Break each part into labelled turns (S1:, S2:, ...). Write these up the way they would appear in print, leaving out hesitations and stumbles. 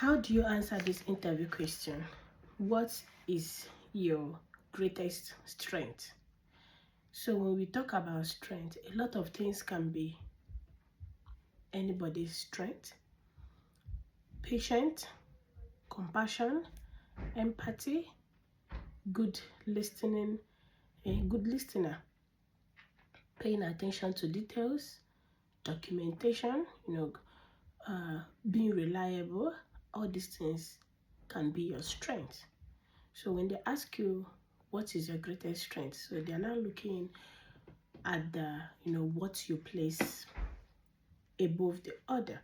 S1: How do you answer this interview question? What is your greatest strength? So when we talk about strength, a lot of things can be anybody's strength. Patience, compassion, empathy, good listening, a good listener, paying attention to details, documentation, being reliable. All these things can be your strength. So when they ask you what is your greatest strength, so they're now looking at the what you place above the other.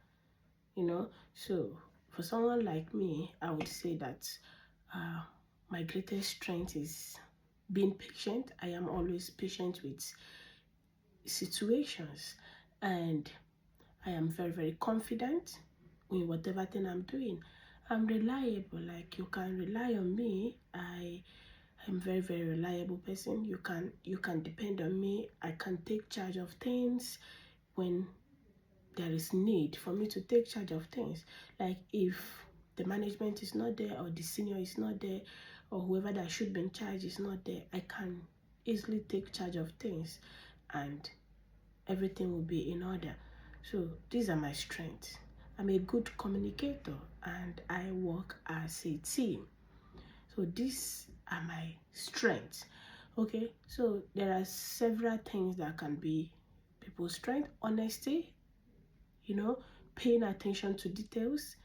S1: So for someone like me, I would say that my greatest strength is being patient. I am always patient with situations, and I am very, very confident in whatever thing I'm doing. I'm reliable. Like, you can rely on me. I'm very, very reliable person. You can depend on me. I can take charge of things when there is need for me to take charge of things. Like, if the management is not there, or the senior is not there, or whoever that should be in charge is not there, I can easily take charge of things and everything will be in order. So these are my strengths. I'm a good communicator and I work as a team. So these are my strengths. Okay, so there are several things that can be people's strength. Honesty, paying attention to details.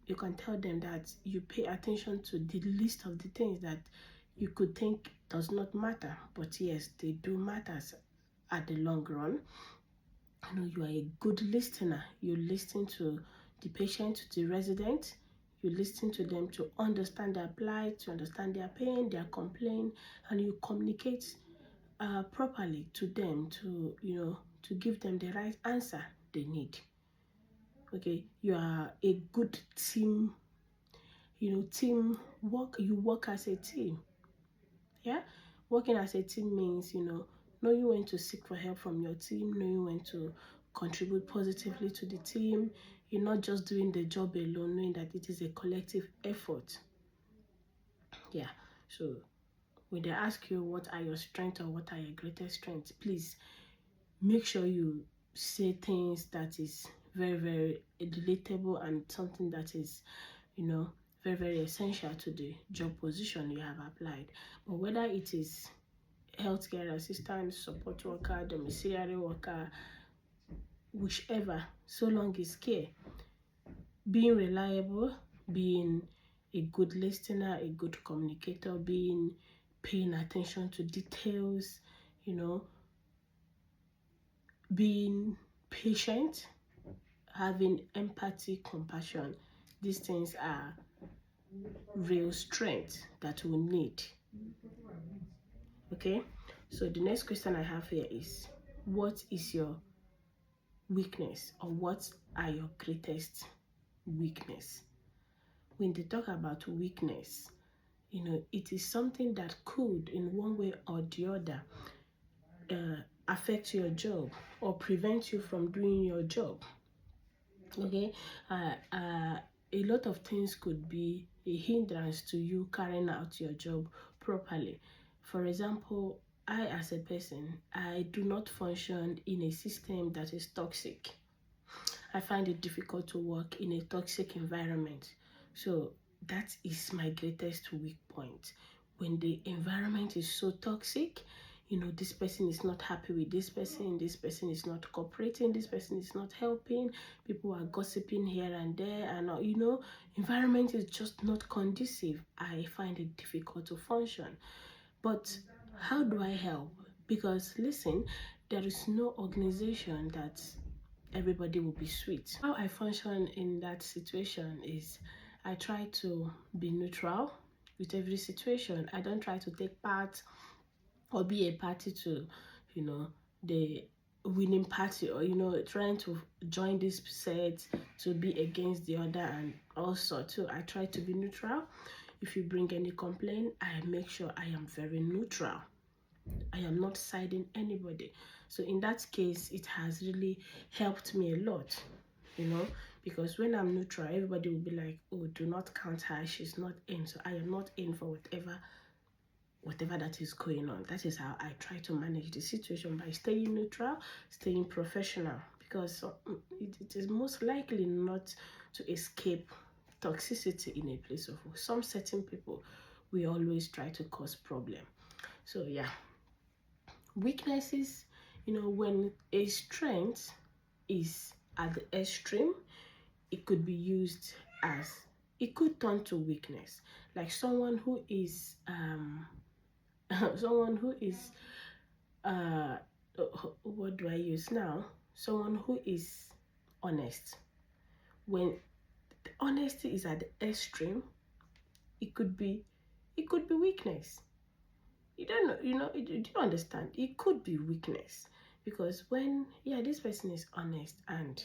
S1: You can tell them that you pay attention to the list of the things that you could think does not matter, but yes, they do matter at the long run. You are a good listener. You listen to the patient, to the resident. You listen to them to understand their plight, to understand their pain, their complaint, and you communicate properly to them to give them the right answer they need. Okay, you are a good team. Team work. You work as a team. Yeah, working as a team means knowing when to seek for help from your team, knowing when to contribute positively to the team. You're not just doing the job alone, knowing that it is a collective effort. Yeah, so when they ask you what are your strengths or what are your greatest strengths, please make sure you say things that is very, very relatable and something that is, very, very essential to the job position you have applied. But whether it is healthcare assistant, support worker, domiciliary worker, whichever, so long as care, being reliable, being a good listener, a good communicator, paying attention to details, being patient, having empathy, compassion. These things are real strength that we need. Okay, so the next question I have here is, what is your weakness, or what are your greatest weakness? When they talk about weakness, it is something that could, in one way or the other, affect your job or prevent you from doing your job. Okay, a lot of things could be a hindrance to you carrying out your job properly. For example, I as a person, I do not function in a system that is toxic. I find it difficult to work in a toxic environment. So that is my greatest weak point. When the environment is so toxic, this person is not happy with this person is not cooperating, this person is not helping, people are gossiping here and there, and environment is just not conducive. I find it difficult to function. But how do I help? Because listen, there is no organization that everybody will be sweet. How I function in that situation is I try to be neutral with every situation. I don't try to take part or be a party to, the winning party, or, trying to join this set to be against the other and also too. I try to be neutral. If you bring any complaint, I make sure I am very neutral. I am not siding anybody. So in that case, it has really helped me a lot, Because when I'm neutral, everybody will be like, oh, do not count her, she's not in, so I am not in for whatever that is going on. That is how I try to manage the situation, by staying neutral, staying professional, because it is most likely not to escape toxicity in a place of work. Some certain people, we always try to cause problem. So yeah, weaknesses, when a strength is at the extreme, it could be used as, it could turn to weakness. Like someone who is someone who is uh what do I use now? Someone who is honest. When the honesty is at the extreme, it could be weakness. You don't know, do you understand? It could be weakness. Because when, yeah, this person is honest, and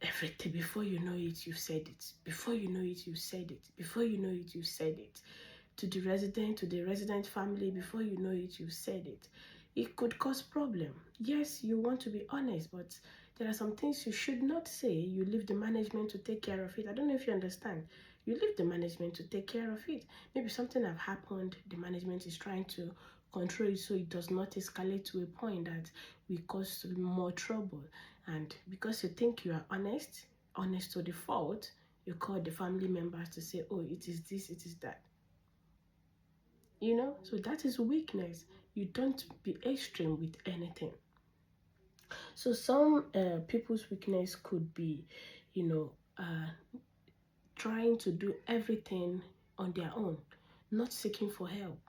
S1: everything, before you know it, you've said it. Before you know it, you've said it. Before you know it, you've said it. To the resident family, before you know it, you've said it. It could cause problem. Yes, you want to be honest, but there are some things you should not say. You leave the management to take care of it. I don't know if you understand. You leave the management to take care of it. Maybe something have happened, the management is trying to control it so it does not escalate to a point that will cause more trouble. And because you think you are honest to the fault, you call the family members to say, oh, it is this, it is that. So that is weakness. You don't be extreme with anything. So some people's weakness could be, trying to do everything on their own, not seeking for help,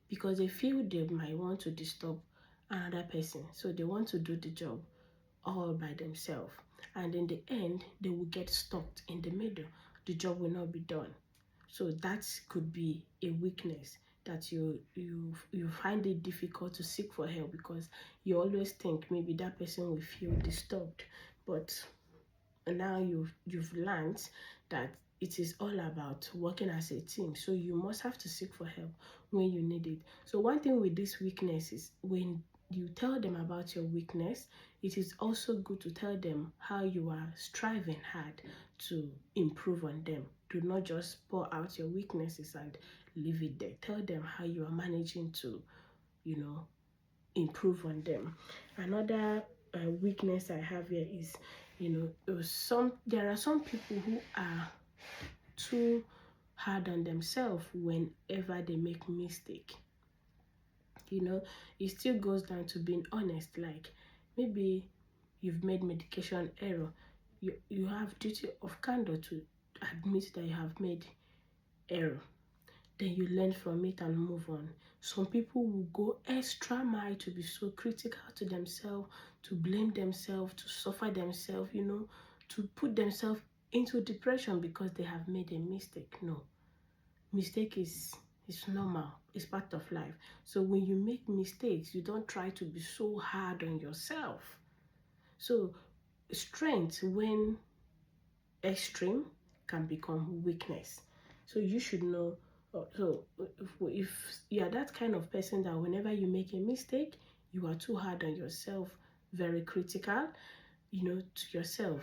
S1: because they feel they might want to disturb another person. So they want to do the job all by themselves. And in the end, they will get stuck in the middle. The job will not be done. So that could be a weakness, that you find it difficult to seek for help, because you always think maybe that person will feel disturbed. But now you've learned that it is all about working as a team. So you must have to seek for help when you need it. So one thing with this weakness is, when you tell them about your weakness, it is also good to tell them how you are striving hard to improve on them. Do not just pour out your weaknesses and leave it there. Tell them how you are managing to, improve on them. Another weakness I have here is, there are some people who are too hard on themselves whenever they make mistake. It still goes down to being honest. Like, maybe you've made medication error. You have duty of candor to admit that you have made error. Then you learn from it and move on. Some people will go extra mile to be so critical to themselves, to blame themselves, to suffer themselves, to put themselves into depression because they have made a mistake. No, mistake is normal. It's part of life. So when you make mistakes, you don't try to be so hard on yourself. So strength, when extreme, can become weakness. So you should know. So if you are that kind of person that whenever you make a mistake, you are too hard on yourself, very critical, to yourself,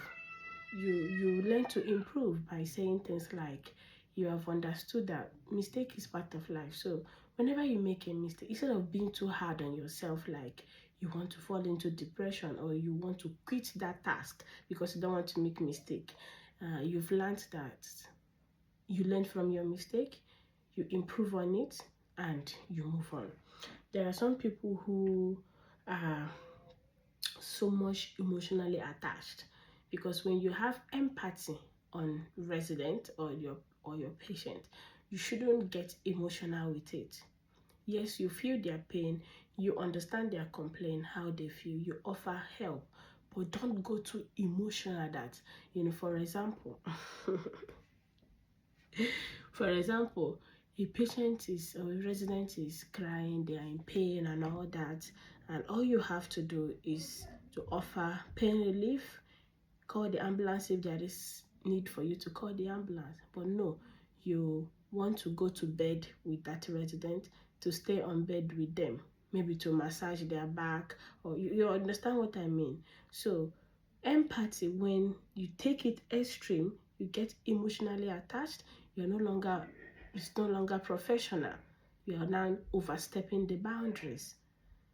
S1: you learn to improve by saying things like, you have understood that mistake is part of life. So whenever you make a mistake, instead of being too hard on yourself, like you want to fall into depression or you want to quit that task because you don't want to make mistake, you've learned that you learn from your mistake, you improve on it, and you move on. There are some people who are so much emotionally attached, because when you have empathy on resident or your patient, you shouldn't get emotional with it. Yes, you feel their pain, you understand their complaint, how they feel, you offer help, but don't go too emotional that, for example, a patient is, or a resident is crying, they are in pain and all that, and all you have to do is to offer pain relief, call the ambulance if there is need for you to call the ambulance. But no, you want to go to bed with that resident, to stay on bed with them, maybe to massage their back, or you understand what I mean. So Empathy, when you take it extreme, you get emotionally attached, it's no longer professional. You are now overstepping the boundaries.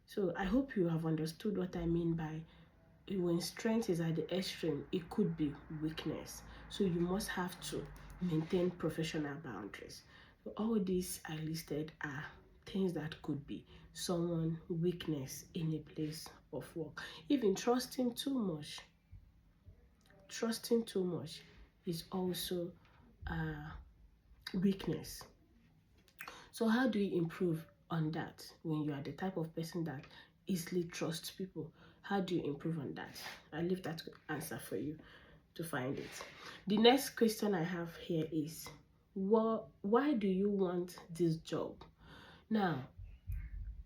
S1: So I hope you have understood what I mean by when strength is at the extreme, it could be weakness. So you must have to maintain professional boundaries. So all these I listed are things that could be someone weakness in a place of work. Even trusting too much is also weakness. So how do you improve on that when you are the type of person that easily trusts people? How do you improve on that? I leave that answer for you to find it. The next question I have here is, why do you want this job? Now,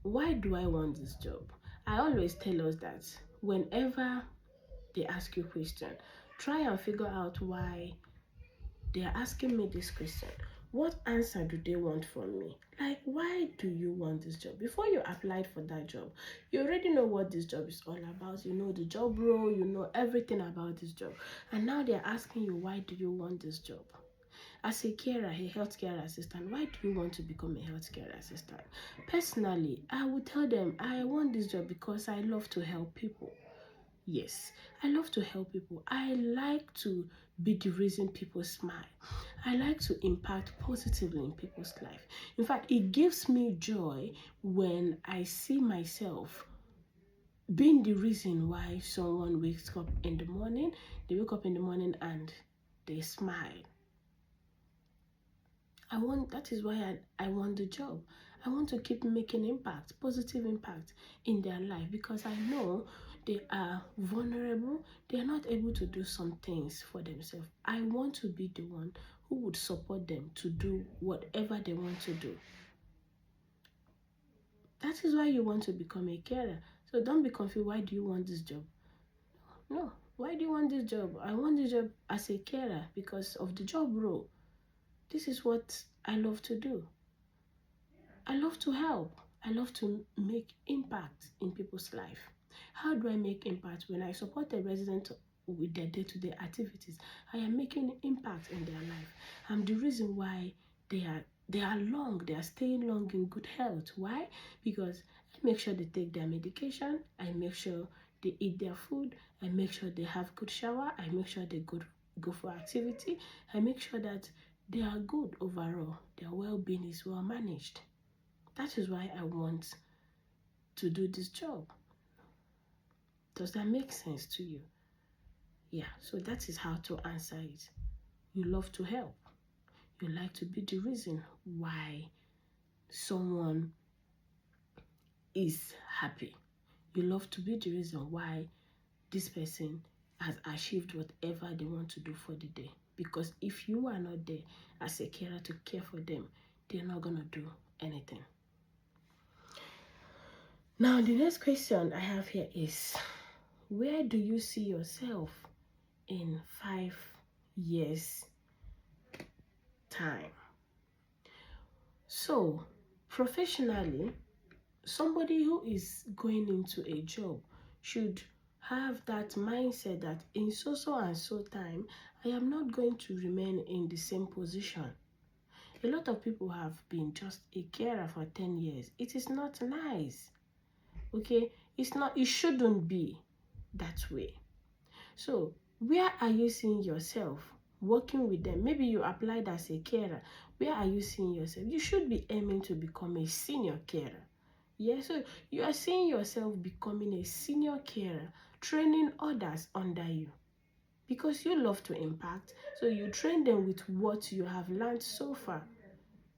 S1: why do I want this job? I always tell us that whenever they ask you a question, try and figure out why they are asking me this question. What answer do they want from me? Like, why do you want this job? Before you applied for that job, you already know what this job is all about. You know the job role, you know everything about this job. And now they're asking you, why do you want this job? As a carer, a healthcare assistant, why do you want to become a healthcare assistant? Personally, I would tell them, I want this job because I love to help people. Yes, I love to help people. I like to be the reason people smile. I like to impact positively in people's life. In fact, it gives me joy when I see myself being the reason why someone wakes up in the morning, they wake up in the morning and they smile. That is why I want the job. I want to keep making impact, positive impact in their life, because I know they are vulnerable. They are not able to do some things for themselves. I want to be the one who would support them to do whatever they want to do. That is why you want to become a carer. So don't be confused. Why do you want this job? No. Why do you want this job? I want this job as a carer because of the job role. This is what I love to do. I love to help. I love to make impact in people's life. How do I make impact? When I support a resident with their day-to-day activities, I am making impact in their life. I'm the reason why they are staying long in good health. Why? Because I make sure they take their medication, I make sure they eat their food, I make sure they have good shower, I make sure they go for activity, I make sure that they are good overall. Their well-being is well managed. That is why I want to do this job. Does that make sense to you? Yeah, so that is how to answer it. You love to help. You like to be the reason why someone is happy. You love to be the reason why this person has achieved whatever they want to do for the day. Because if you are not there as a carer to care for them, they're not going to do anything. Now, the next question I have here is, where do you see yourself in 5 years' time? So, professionally, somebody who is going into a job should have that mindset that in so and so time, I am not going to remain in the same position. A lot of people have been just a carer for 10 years. It is not nice. Okay? It shouldn't be that way. So, where are you seeing yourself working with them? Maybe you applied as a carer. Where are you seeing yourself? You should be aiming to become a senior carer. Yeah, so you are seeing yourself becoming a senior carer, training others under you. Because you love to impact, so you train them with what you have learned so far.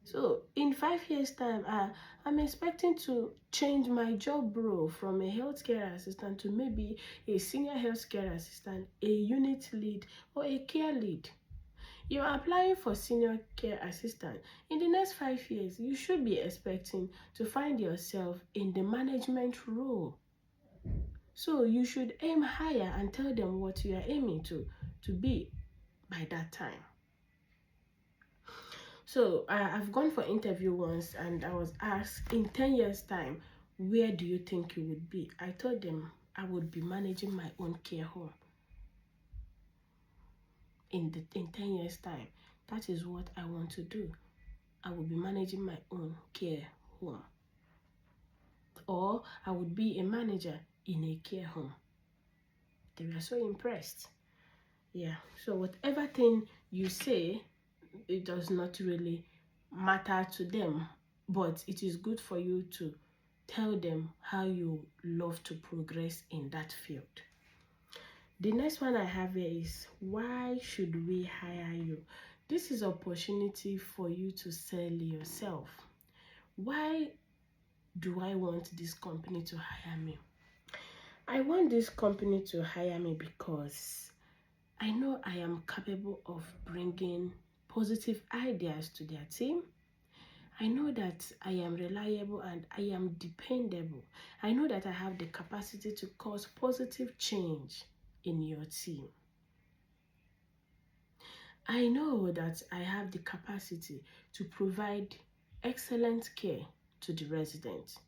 S1: So in 5 years' time, I'm expecting to change my job role from a healthcare assistant to maybe a senior healthcare assistant, a unit lead, or a care lead. You're applying for senior care assistant. In the next 5 years, you should be expecting to find yourself in the management role. So you should aim higher and tell them what you are aiming to be by that time. So I've gone for interview once and I was asked, in 10 years time, where do you think you would be? I told them I would be managing my own care home. in 10 years time, that is what I want to do. I will be managing my own care home, or I would be a manager in a care home. They were so impressed. Yeah, so whatever thing you say, it does not really matter to them, but it is good for you to tell them how you love to progress in that field. The next one I have here is, why should we hire you? This is opportunity for you to sell yourself. Why do I want this company to hire me? I want this company to hire me because I know I am capable of bringing positive ideas to their team. I know that I am reliable and I am dependable. I know that I have the capacity to cause positive change in your team. I know that I have the capacity to provide excellent care to the residents.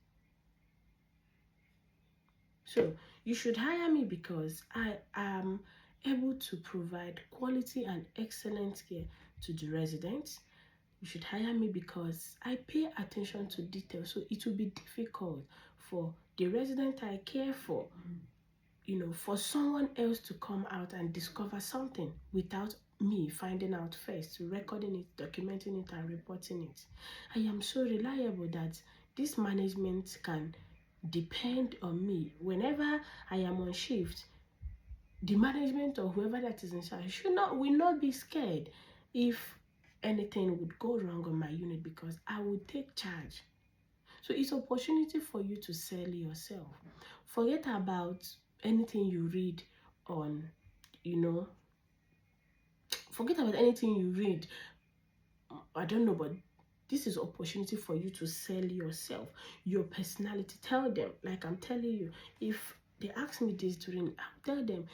S1: So you should hire me because I am able to provide quality and excellent care to the residents. You should hire me because I pay attention to details. So it will be difficult for the resident I care for, for someone else to come out and discover something without me finding out first, recording it, documenting it, and reporting it. I am so reliable that this management can depend on me. Whenever I am on shift, the management or whoever that is in charge will not be scared if anything would go wrong on my unit, because I will take charge. So it's opportunity for you to sell yourself. Forget about anything you read on, forget about anything you read. I don't know, but this is opportunity for you to sell yourself, your personality. Tell them, like I'm telling you, if they ask me this during, I'll tell them,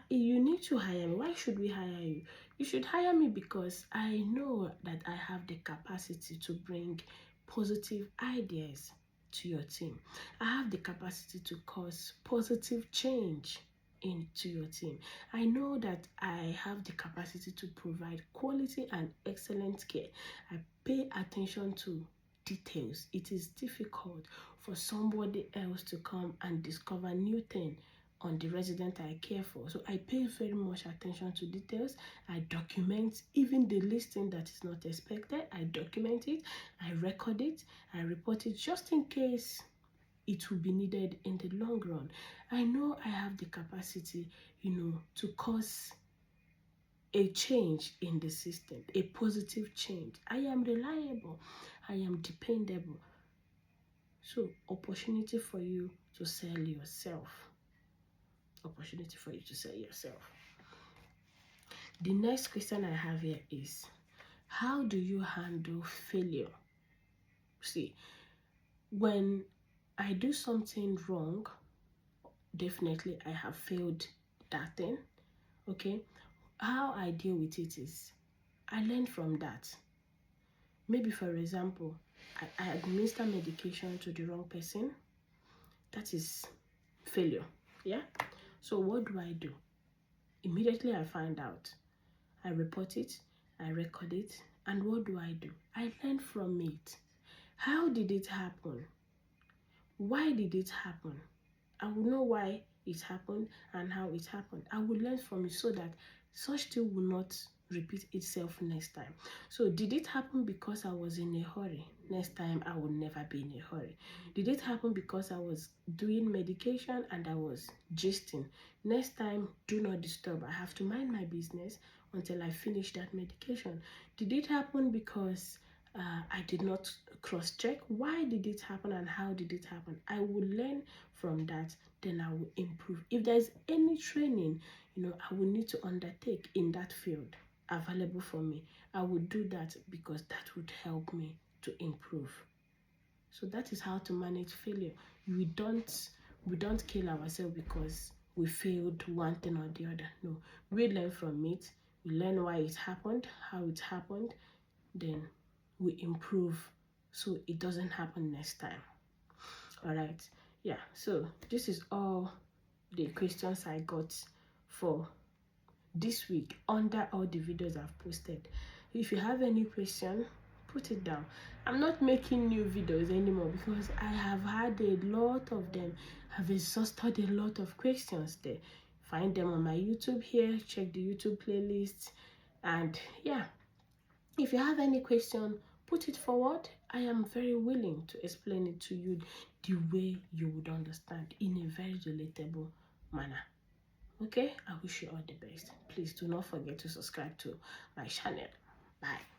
S1: you need to hire me. Why should we hire you? You should hire me because I know that I have the capacity to bring positive ideas to your team. I have the capacity to cause positive change into your team. I know that I have the capacity to provide quality and excellent care. I pay attention to details. It is difficult for somebody else to come and discover new things on the resident I care for. So I pay very much attention to details. I document even the listing that is not expected. I document it, I record it, I report it just in case it will be needed in the long run. I know I have the capacity, to cause a change in the system, a positive change. I am reliable. I am dependable. So opportunity for you to sell yourself. Opportunity for you to sell yourself. The next question I have here is, how do you handle failure? See, when I do something wrong, definitely I have failed that thing. Okay, how I deal with it is, I learn from that. Maybe, for example, I administer medication to the wrong person. That is failure. Yeah. So what do I do? Immediately I find out, I report it, I record it, and what do? I learn from it. How did it happen? Why did it happen? I will know why it happened and how it happened. I will learn from it so that such thing will not repeat itself next time. So did it happen because I was in a hurry? Next time I will never be in a hurry. Did it happen because I was doing medication and I was gisting? Next time, do not disturb. I have to mind my business until I finish that medication. Did it happen because I did not cross-check? Why did it happen and how did it happen? I will learn from that, then I will improve. If there's any training, I will need to undertake in that field available for me, I would do that because that would help me to improve. So that is how to manage failure. We don't kill ourselves because we failed one thing or the other. No, we learn from it. We learn why it happened, how it happened, then we improve so it doesn't happen next time. All right. So this is all the questions I got for this week under all the videos I've posted. If you have any question, put it down. I'm not making new videos anymore because I have had a lot of them. I've exhausted a lot of questions there. Find them on my YouTube here, check the YouTube playlist, and yeah, if you have any question, put it forward. I am very willing to explain it to you the way you would understand in a very relatable manner. Okay, I wish you all the best. Please do not forget to subscribe to my channel. Bye.